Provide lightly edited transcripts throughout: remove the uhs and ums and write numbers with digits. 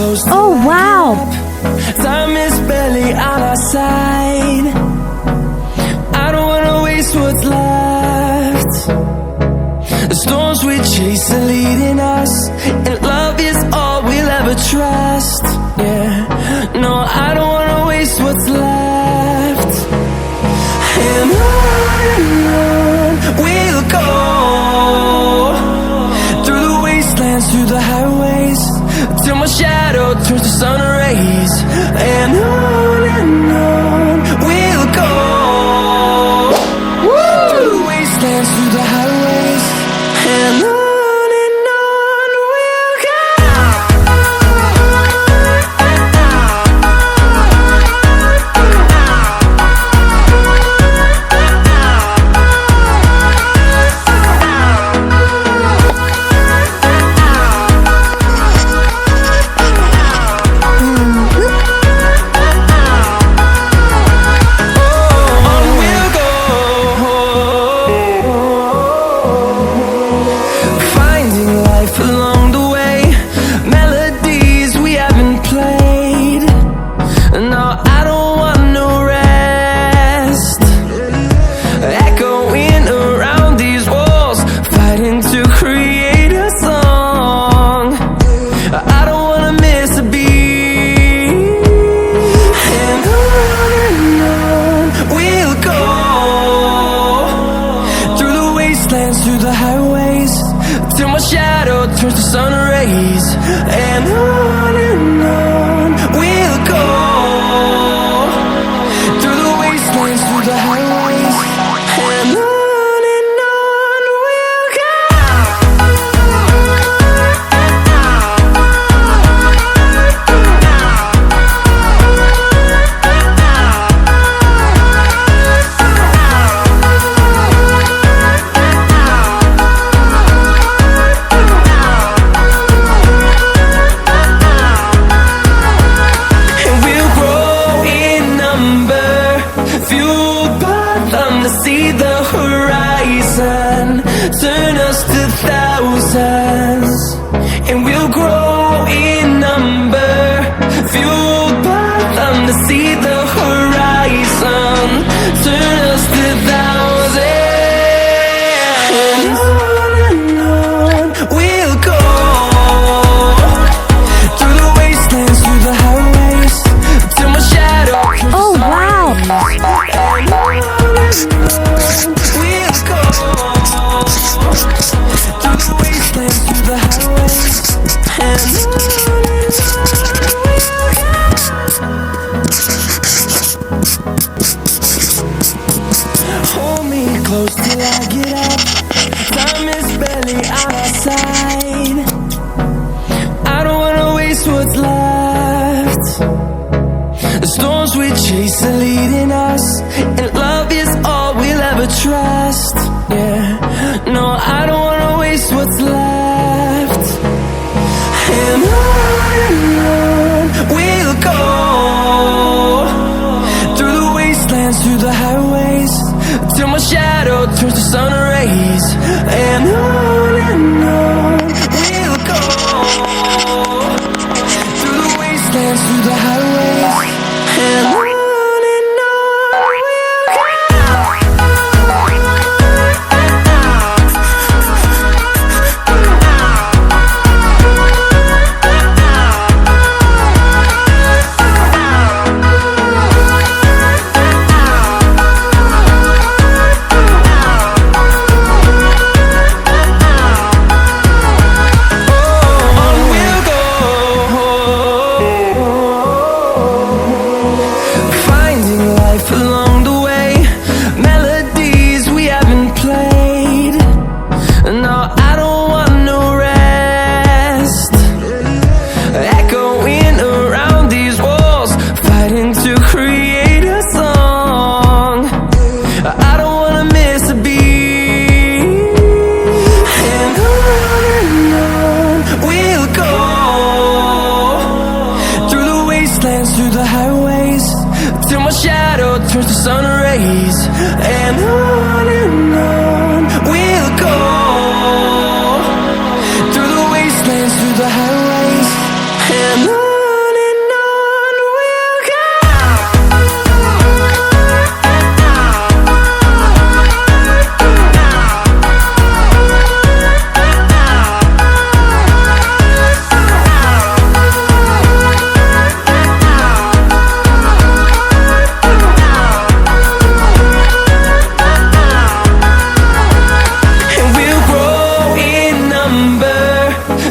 close. Oh, wow. Time is barely on our side. I don't wanna waste what's left. The storms we chase are leading us, and love is all we'll ever trust. Yeah, no, I don't wanna waste what's left. And on we'll go, through the wastelands, through the highways, till my shadow turns to sun rays. And on we'll go, through the wastelands, through the highways, and on we'll go. Along the way, melodies we haven't played. No, I don't want no rest. Echoing around these walls, fighting to create a song. I don't wanna miss a beat. And on we'll go, through the wastelands, through the highways, till my shadow turns to sun rays. And on we'll go, through the wastelands, through the highways, and on we'll go. See the horizon, turn us to thousands, and we'll grow in number, fueled by them. To see the horizon, turn us to thousands, and on we'll go, through the wastelands, through the highways, till my shadow. Oh, wow. We'll go, through the wastelands, through the highways, and hold me close till I get up. Time is barely on our side. I don't wanna waste what's left. The storms we chase are leading us, and love is all we'll ever trust. Yeah, no, I don't wanna waste what's left. And on we'll go, through the wastelands, through the highways, till my shadow turns to sun rays. And on we'll go, through the wastelands, through the highways, and on. Along the way, melodies we haven't played. No, I don't want no rest. Echoing around these walls, fighting to create a song. I don't wanna miss a beat. And on we'll go, through the wastelands, through the highways, till my shadow turns to sun rays. And on we'll go, through the wastelands, through the highways, and on.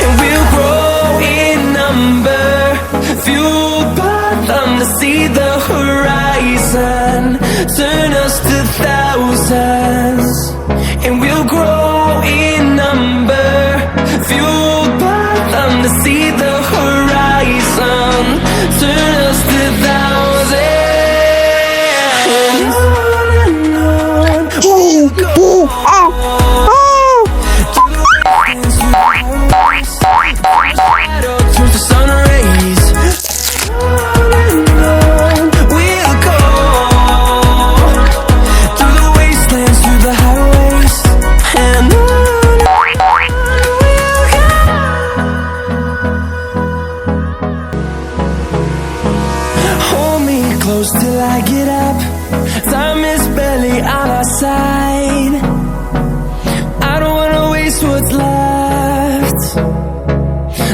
And we'll grow in number, fueled by them to see the horizon, turn us to thousands. And we'll grow in number, fueled by them to see the horizon, turn us to thousands. And on we'll go. Turns to sun rays. On and on we'll go, through the wastelands, through the highways, and on we'll go. Hold me close till I get up. Time is barely on our side. I don't wanna waste what's left.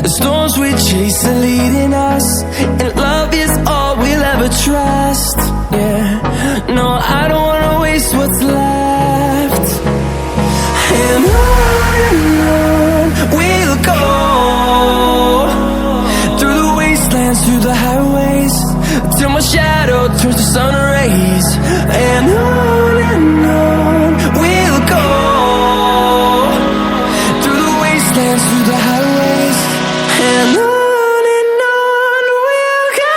The storms we chase are leading us, and love is all we'll ever trust. Yeah, no, I don't wanna waste what's left. And on we'll go, through the wastelands, through the highways, till my shadow turns to sun rays. And on we'll go, through the wastelands, through the highways, and on we'll go.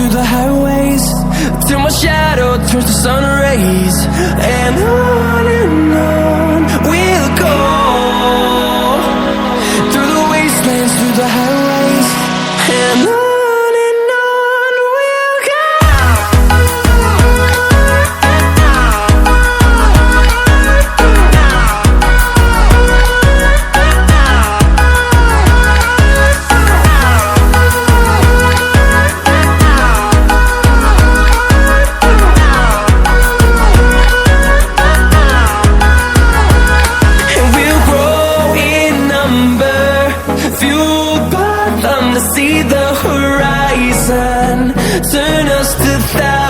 through the highways, till my shadow turns to sun rays. And on we'll go, through the wastelands, through the highways. And on we'll go. Fueled by them to see the horizon, turn us to thousands.